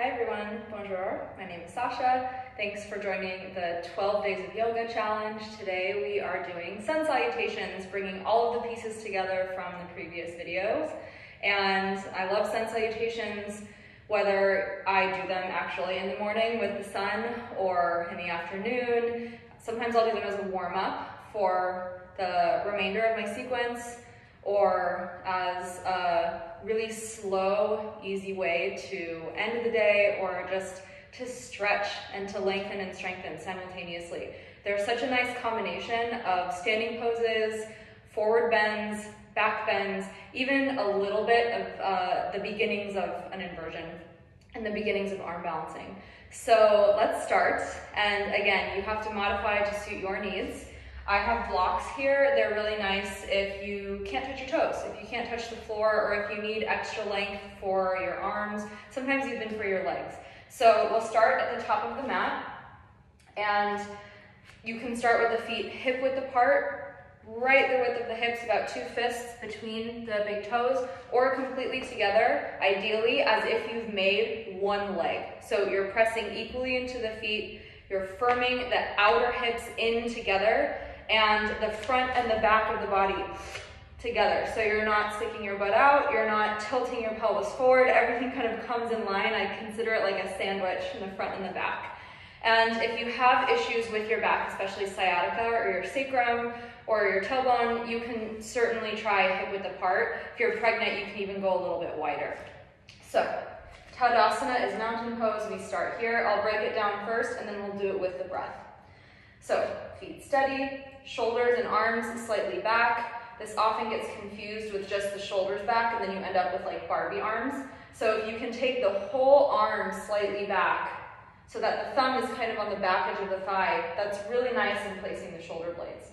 Hi everyone, bonjour. My name is Sasha. Thanks for joining the 12 Days of Yoga Challenge. Today we are doing sun salutations, bringing all of the pieces together from the previous videos. And I love sun salutations, whether I do them actually in the morning with the sun or in the afternoon. Sometimes I'll do them as a warm-up for the remainder of my sequence, or as a really slow, easy way to end the day, or just to stretch and to lengthen and strengthen simultaneously. There's such a nice combination of standing poses, forward bends, back bends, even a little bit of the beginnings of an inversion and the beginnings of arm balancing. So let's start. And again, you have to modify to suit your needs. I have blocks here. They're really nice if you can't touch your toes, if you can't touch the floor, or if you need extra length for your arms, sometimes even for your legs. So we'll start at the top of the mat, and you can start with the feet hip width apart, right the width of the hips, about 2 fists between the big toes, or completely together, ideally as if you've made one leg. So you're pressing equally into the feet, you're firming the outer hips in together, and the front and the back of the body together. So you're not sticking your butt out, you're not tilting your pelvis forward, everything kind of comes in line. I consider it like a sandwich in the front and the back. And if you have issues with your back, especially sciatica or your sacrum or your tailbone, you can certainly try hip width apart. If you're pregnant, you can even go a little bit wider. So Tadasana is mountain pose. We start here. I'll break it down first, and then we'll do it with the breath. So feet steady, shoulders and arms slightly back. This often gets confused with just the shoulders back, and then you end up with like Barbie arms. So if you can take the whole arm slightly back so that the thumb is kind of on the back edge of the thigh, that's really nice in placing the shoulder blades.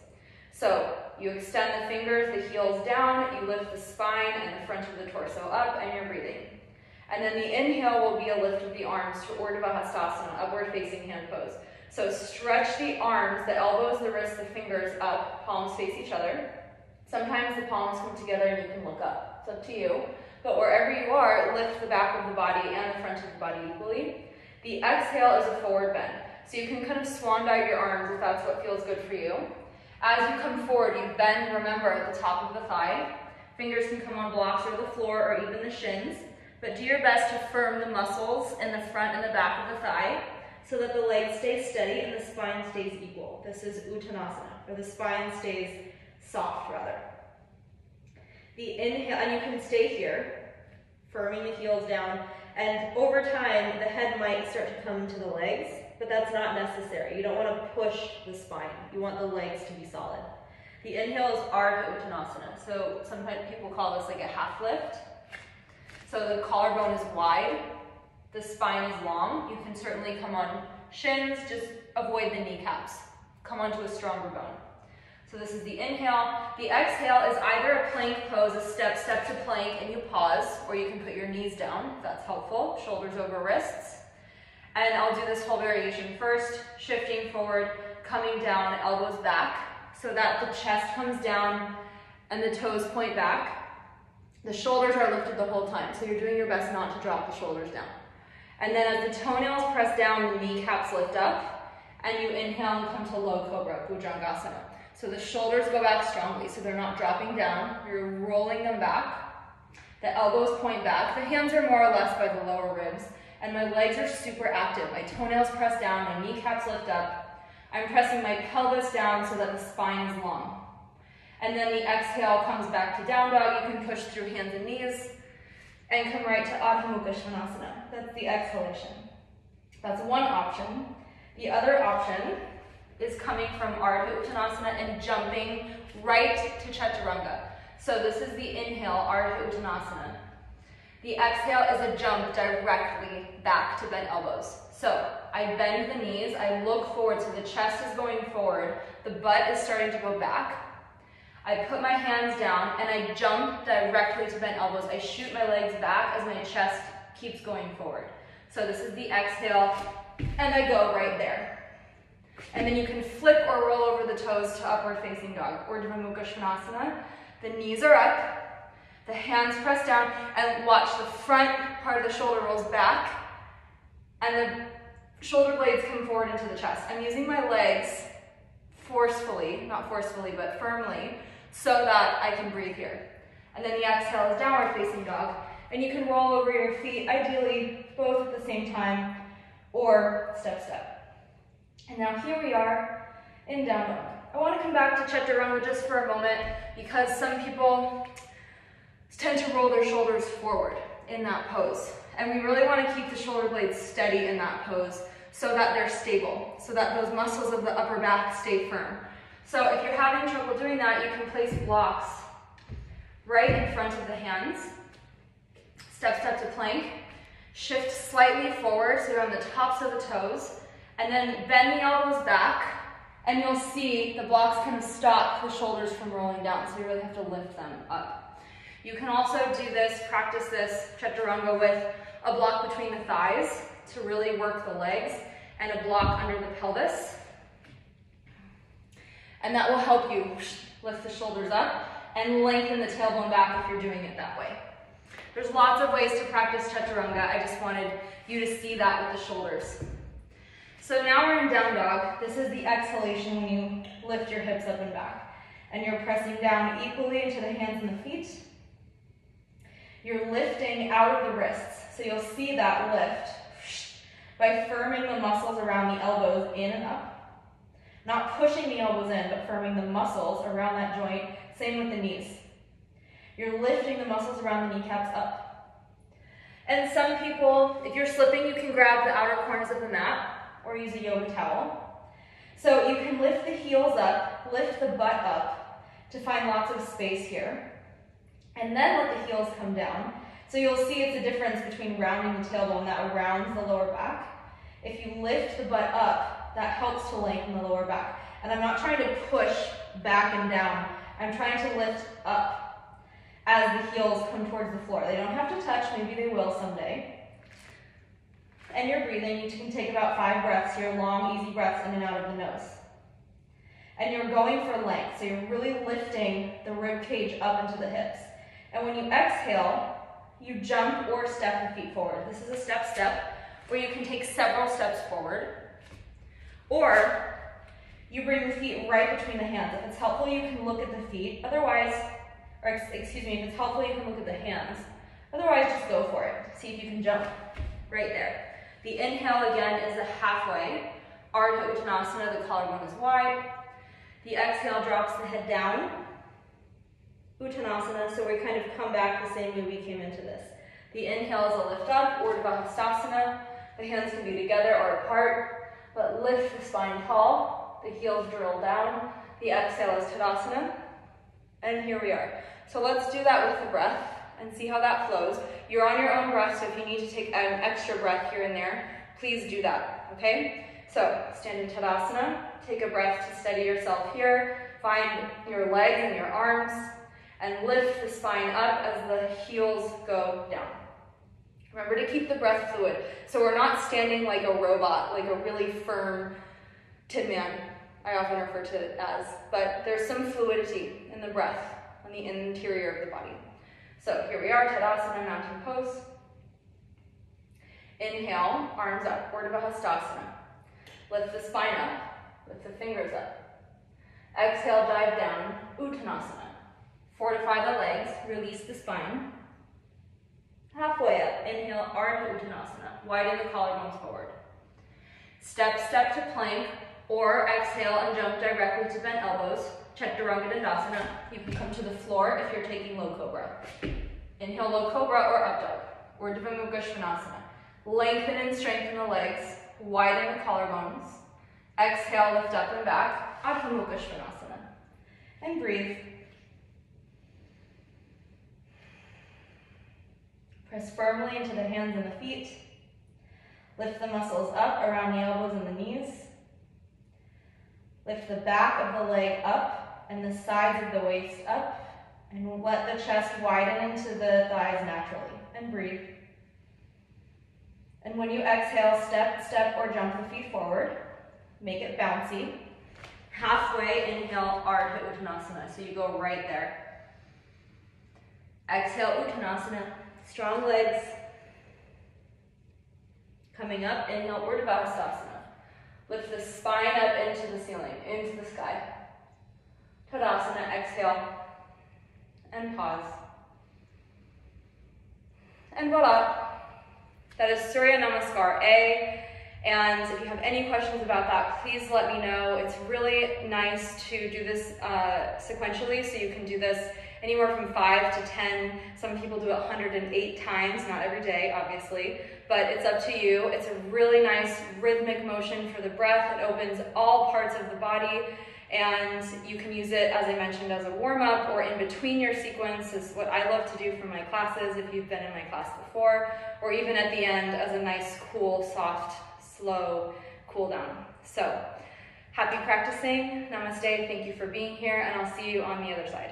So you extend the fingers, the heels down, you lift the spine and the front of the torso up, and you're breathing. And then the inhale will be a lift of the arms to Urdhva-Hastasana, upward facing hand pose. So stretch the arms, the elbows, the wrists, the fingers up, palms face each other. Sometimes the palms come together and you can look up. It's up to you. But wherever you are, lift the back of the body and the front of the body equally. The exhale is a forward bend. So you can kind of swan dive your arms if that's what feels good for you. As you come forward, you bend, remember, at the top of the thigh. Fingers can come on blocks or the floor or even the shins. But do your best to firm the muscles in the front and the back of the thigh so that the leg stays steady and the spine stays equal. This is Uttanasana, or the spine stays soft, rather. The inhale, and you can stay here, firming the heels down, and over time, the head might start to come to the legs, but that's not necessary. You don't want to push the spine. You want the legs to be solid. The inhale is Ardha Uttanasana. So sometimes people call this like a half lift. So the collarbone is wide, the spine is long. You can certainly come on shins, just avoid the kneecaps. Come onto a stronger bone. So this is the inhale. The exhale is either a plank pose, a step to plank, and you pause, or you can put your knees down, if that's helpful, shoulders over wrists. And I'll do this whole variation first, shifting forward, coming down, elbows back, so that the chest comes down and the toes point back. The shoulders are lifted the whole time, so you're doing your best not to drop the shoulders down. And then as the toenails press down, the kneecaps lift up, and you inhale and come to low Cobra Gujangasana. So the shoulders go back strongly, so they're not dropping down. You're rolling them back. The elbows point back. The hands are more or less by the lower ribs, and my legs are super active. My toenails press down, my kneecaps lift up. I'm pressing my pelvis down so that the spine is long. And then the exhale comes back to down dog. You can push through hands and knees and come right to Adho Mukha Svanasana. That's the exhalation. That's one option. The other option is coming from Ardha Uttanasana and jumping right to Chaturanga. So this is the inhale, Ardha Uttanasana. The exhale is a jump directly back to bent elbows. So I bend the knees, I look forward, so the chest is going forward, the butt is starting to go back. I put my hands down and I jump directly to bent elbows. I shoot my legs back as my chest keeps going forward. So this is the exhale, and I go right there. And then you can flip or roll over the toes to upward facing dog, or Urdhva Mukha Svanasana. The knees are up, the hands press down, and watch the front part of the shoulder rolls back, and the shoulder blades come forward into the chest. I'm using my legs forcefully, not forcefully, but firmly, so that I can breathe here. And then the exhale is downward facing dog. And you can roll over your feet, ideally both at the same time, or step, step. And now here we are in down dog. I want to come back to chaturanga just for a moment, because some people tend to roll their shoulders forward in that pose. And we really want to keep the shoulder blades steady in that pose so that they're stable, so that those muscles of the upper back stay firm. So if you're having trouble doing that, you can place blocks right in front of the hands. Step, step to plank. Shift slightly forward so you're on the tops of the toes, and then bend the elbows back, and you'll see the blocks kind of stop the shoulders from rolling down, so you really have to lift them up. You can also do this, practice this chaturanga with a block between the thighs to really work the legs, and a block under the pelvis. And that will help you lift the shoulders up and lengthen the tailbone back if you're doing it that way. There's lots of ways to practice chaturanga. I just wanted you to see that with the shoulders. So now we're in down dog. This is the exhalation when you lift your hips up and back. And you're pressing down equally into the hands and the feet. You're lifting out of the wrists. So you'll see that lift by firming the muscles around the elbows in and up. Not pushing the elbows in, but firming the muscles around that joint. Same with the knees. You're lifting the muscles around the kneecaps up. And some people, if you're slipping, you can grab the outer corners of the mat or use a yoga towel. So you can lift the heels up, lift the butt up to find lots of space here. And then let the heels come down. So you'll see it's a difference between rounding the tailbone, that rounds the lower back. If you lift the butt up, that helps to lengthen the lower back. And I'm not trying to push back and down. I'm trying to lift up as the heels come towards the floor. They don't have to touch, maybe they will someday. And you're breathing, you can take about 5 breaths here, long, easy breaths in and out of the nose. And you're going for length, so you're really lifting the rib cage up into the hips. And when you exhale, you jump or step the feet forward. This is a step-step where you can take several steps forward. Or you bring the feet right between the hands. If it's helpful, you can look at the feet. Otherwise, or excuse me, if it's helpful, you can look at the hands. Otherwise, just go for it. See if you can jump right there. The inhale, again, is a halfway. Ardha Uttanasana, the collarbone is wide. The exhale drops the head down. Uttanasana, so we kind of come back the same way we came into this. The inhale is a lift up, Urdhva Hastasana. The hands can be together or apart, but lift the spine tall. The heels drill down. The exhale is Tadasana. And here we are. So let's do that with the breath and see how that flows. You're on your own breath, so if you need to take an extra breath here and there, please do that, okay? So stand in Tadasana. Take a breath to steady yourself here. Find your legs and your arms, and lift the spine up as the heels go down. Remember to keep the breath fluid. So we're not standing like a robot, like a really firm Tin Man, I often refer to it as, but there's some fluidity in the breath on the interior of the body. So here we are, Tadasana, mountain pose. Inhale, arms up, Urdhva Hastasana. Lift the spine up, lift the fingers up. Exhale, dive down, Uttanasana. Fortify the legs, release the spine. Halfway up, inhale, Ardha Uttanasana. Widen the collarbones forward. Step, step to plank, or exhale and jump directly to bent elbows. Chaturanga Dandasana. You can come to the floor if you're taking low cobra. Inhale, low cobra or up dog, or Urdhva Mukha Svanasana. Lengthen and strengthen the legs, widen the collarbones. Exhale, lift up and back, Adho Mukha Svanasana. And breathe. Press firmly into the hands and the feet. Lift the muscles up around the elbows and the knees. Lift the back of the leg up and the sides of the waist up. And let the chest widen into the thighs naturally. And breathe. And when you exhale, step, step, or jump the feet forward. Make it bouncy. Halfway, inhale, Ardha Uttanasana. So you go right there. Exhale, Uttanasana. Strong legs. Coming up, inhale, Urdhva Hastasana. Lift the spine up into the ceiling, into the sky. Tadasana, exhale, and pause. And voila. That is Surya Namaskar A. And if you have any questions about that, please let me know. It's really nice to do this sequentially, so you can do this anywhere from 5 to 10. Some people do it 108 times, not every day, obviously, but it's up to you. It's a really nice rhythmic motion for the breath. It opens all parts of the body, and you can use it, as I mentioned, as a warm-up or in between your sequence is what I love to do for my classes if you've been in my class before, or even at the end as a nice, cool, soft, slow cool down. So happy practicing. Namaste. Thank you for being here, and I'll see you on the other side.